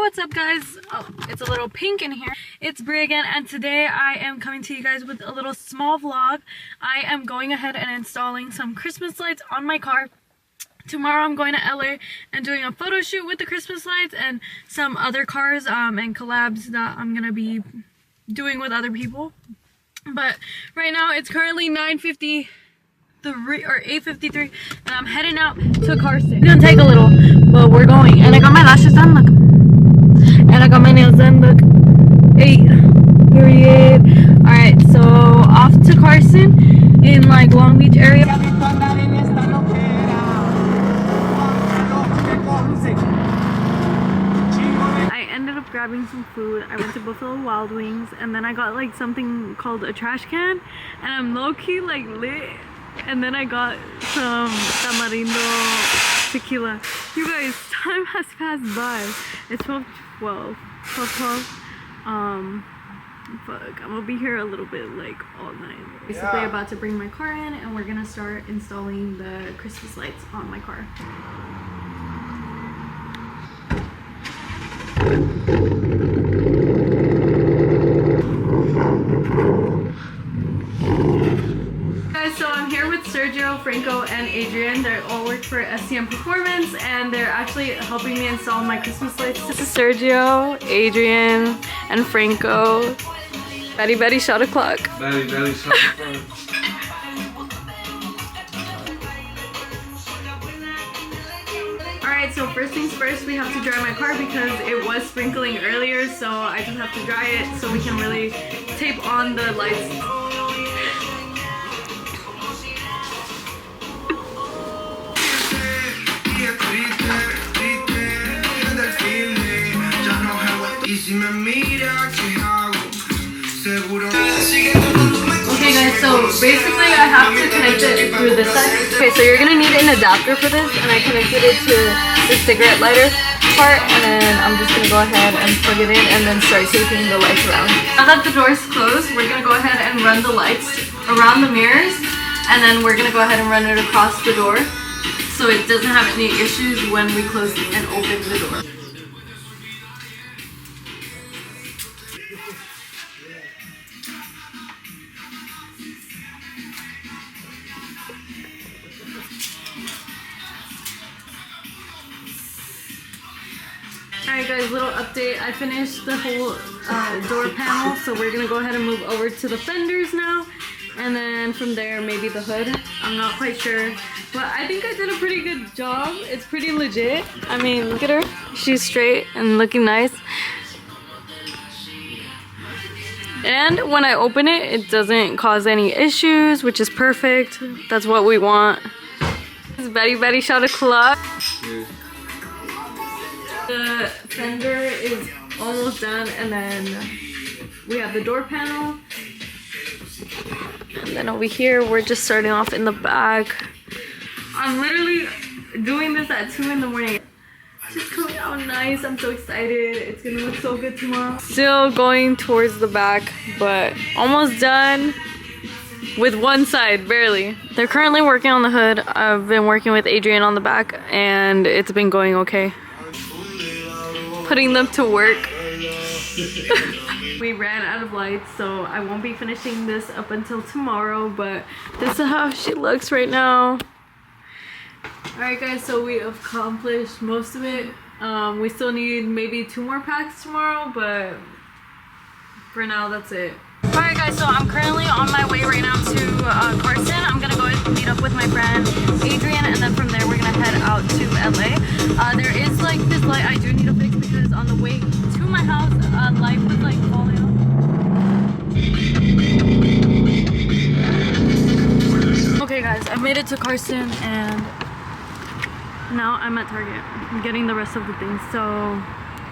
what's up guys? Oh, it's a little pink in here. It's Brie again, and today I am coming to you guys with a little small vlog. I am going ahead and installing some Christmas lights on my car. Tomorrow I'm going to LA and doing a photo shoot with the Christmas lights and some other cars and collabs that I'm gonna be doing with other people. But right now it's currently 9:53 or 8:53 and I'm heading out to Carson. It's gonna take a little, but we're going. And I got my lashes done, look. And I got my nails done, look. 8 period. Alright, so off to Carson in like Long Beach area. I ended up grabbing some food. I went to Buffalo Wild Wings and then I got like something called a trash can, and I'm low-key like lit. And then I got some tamarindo tequila. You guys, time has passed by. It's 12:12. Fuck, I'm gonna be here a little bit like all night. Basically about to bring my car in and we're gonna start installing the Christmas lights on my car. Guys, so I'm here with Sergio, Franco, and Adrian. They all work for STM Performance and they're actually helping me install my Christmas lights. This is Sergio, Adrian, and Franco. Betty Betty shot o'clock. Betty Betty shot o'clock. Alright, so first things first, we have to dry my car because it was sprinkling earlier, so I just have to dry it so we can really tape on the lights. Okay guys, so basically I have to connect it through this side. Okay, so you're gonna need an adapter for this, and I connected it to the cigarette lighter part, and then I'm just gonna go ahead and plug it in and then start taping the lights around. Now that the door is closed, we're gonna go ahead and run the lights around the mirrors, and then we're gonna go ahead and run it across the door so it doesn't have any issues when we close and open the door. Alright guys, little update. I finished the whole door panel, so we're gonna go ahead and move over to the fenders now, and then from there maybe the hood. I'm not quite sure, but I think I did a pretty good job. It's pretty legit. I mean, look at her. She's straight and looking nice. And when I open it, it doesn't cause any issues, which is perfect. That's what we want. This is Betty Betty shot o'clock. The fender is almost done, and then we have the door panel. And then over here, we're just starting off in the back. I'm literally doing this at 2 in the morning. It's just coming out nice. I'm so excited. It's gonna look so good tomorrow. Still going towards the back, but almost done with one side, barely. They're currently working on the hood. I've been working with Adrian on the back, and it's been going okay. Putting them to work. We ran out of lights, so I won't be finishing this up until tomorrow, but this is how she looks right now. Alright guys, so we accomplished most of it. We still need maybe 2 more packs tomorrow, but for now that's it. Alright guys, so I'm currently on my way right now to Carson. I'm gonna go ahead and meet up with my friend Adrian, and then from there we're gonna head out to LA. There is like this light I do need to fix because on the way to my house, light was like falling off. Okay guys, I made it to Carson and now I'm at Target. I'm getting the rest of the things, so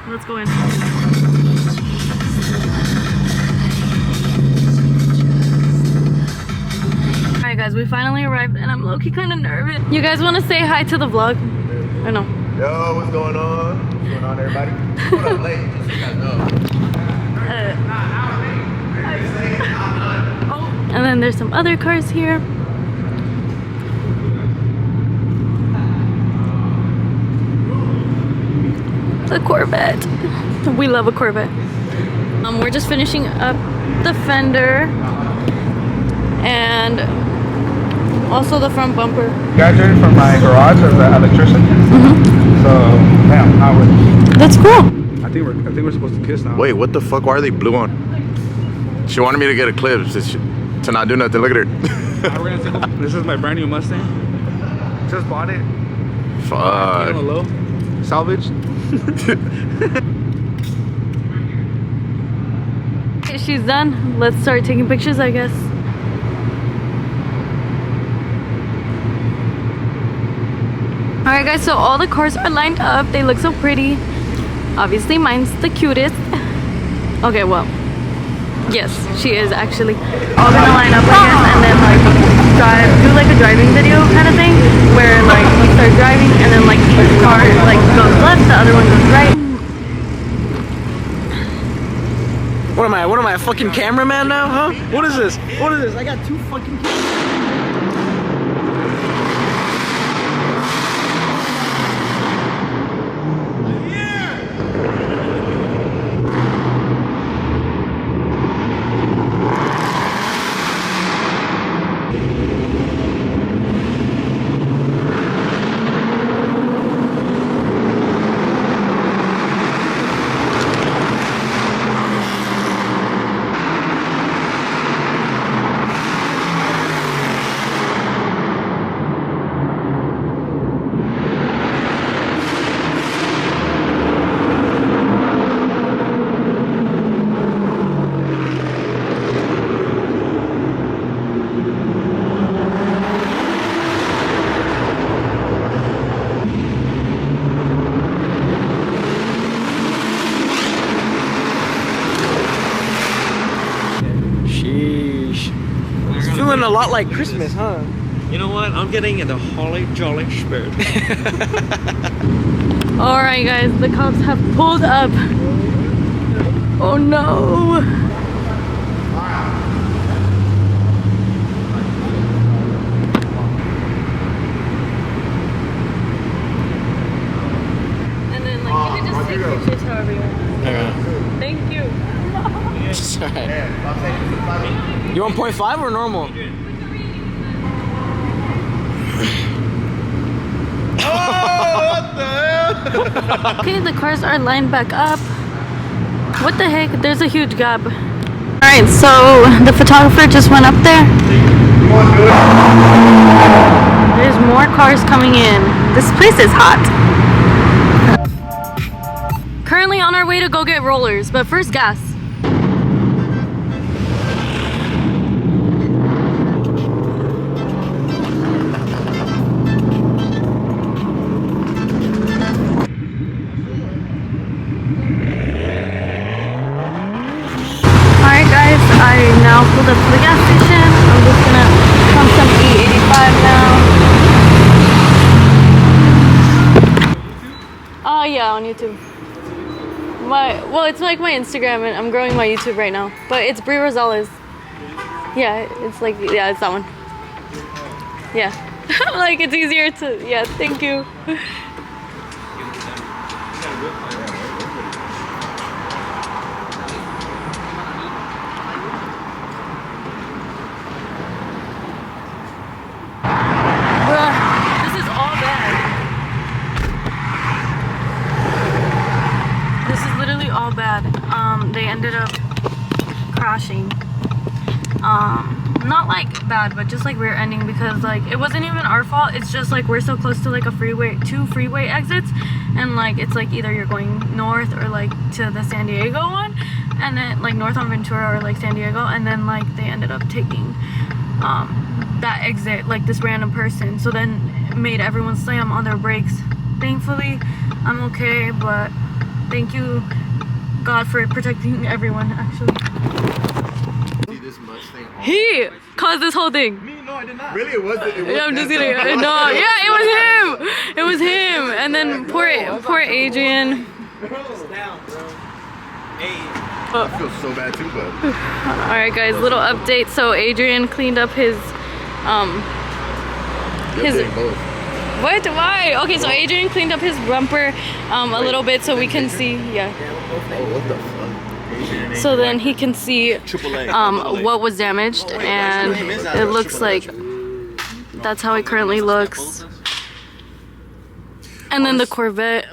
let's go in. Alright guys, we finally arrived and I'm low-key kind of nervous. You guys want to say hi to the vlog? Or no? Yo, what's going on? What's going on, everybody? Hold up late, just so you guys know. And then there's some other cars here. The Corvette. We love a Corvette. We're just finishing up the fender and also the front bumper. Graduated from my garage as an electrician. So, damn, how would... That's cool. I think we're supposed to kiss now. Wait, what the fuck? Why are they blue on? She wanted me to get a clip to not do nothing. Look at her. We're gonna take this is my brand new Mustang. Just bought it. Fuck. On the low. Salvaged. Okay, she's done. Let's start taking pictures, I guess. Alright guys, so all the cars are lined up. They look so pretty. Obviously mine's the cutest. Okay, well, yes, she is actually. All gonna line up, I guess, and then like do like a driving video kind of thing, where like we start driving and then like each car like goes left, the other one goes right. What am I, a fucking cameraman now, huh? What is this? What is this? I got 2 fucking cameras. Feeling a lot like Christmas, huh? You know what? I'm getting in the holly jolly spirit. Alright guys, the cops have pulled up. Oh no! And then like you can just take pictures however you want. Okay. Thank you. It's alright. You want 0.5 or normal? Okay, the cars are lined back up. What the heck? There's a huge gap. Alright, so the photographer just went up there. There's more cars coming in. This place is hot. Currently on our way to go get rollers, but first gas. Alright guys, I now pulled up to the gas station. I'm just gonna pump some E85 now. Oh yeah, on YouTube. Well, it's like my Instagram and I'm growing my YouTube right now. But it's Brie Rosales. Yeah, it's like, yeah, it's that one. Yeah. Like it's easier to, yeah, thank you. Bad. They ended up crashing. Not like bad, but just like rear ending, because like it wasn't even our fault. It's just like we're so close to like a freeway, 2 freeway exits, and like it's like either you're going north or like to the San Diego one, and then like north on Ventura or like San Diego, and then like they ended up taking that exit, like this random person, so then it made everyone slam on their brakes. Thankfully I'm okay, but thank you God for protecting everyone, actually. See this Mustang? He caused this whole thing. Me? No, I did not. Really? It wasn't. Yeah, I'm just kidding. No, yeah, it was him. It was him. And then poor Adrian. I feel so bad too, but. Alright guys, little update. So Adrian cleaned up his What? Why? Okay, so Adrian cleaned up his bumper a little bit so we can see. Yeah. So then he can see what was damaged, and it looks like that's how it currently looks. And then the Corvette.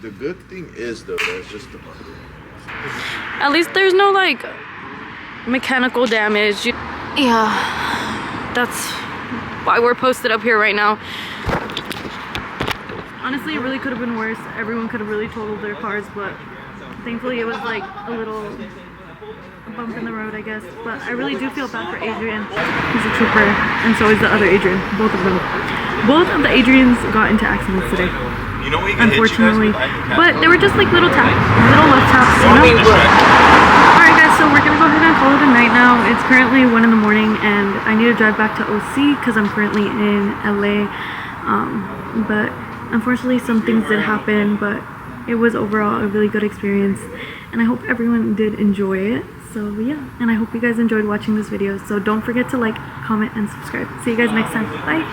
The good thing is though, that's just the. At least there's no like mechanical damage. Yeah, that's why we're posted up here right now. Honestly, it really could have been worse. Everyone could have really totaled their cars, but thankfully it was like a little bump in the road, I guess. But I really do feel bad for Adrian. He's a trooper, and so is the other Adrian. Both of them. Both of the Adrians got into accidents today. Unfortunately, but they were just like little left taps, you know? Alright guys, so we're gonna go ahead and call it a night now. It's currently 1 in the morning and I need to drive back to OC because I'm currently in LA. But unfortunately some things did happen, but it was overall a really good experience and I hope everyone did enjoy it. So yeah, and I hope you guys enjoyed watching this video. So don't forget to like, comment, and subscribe. See you guys next time. Bye!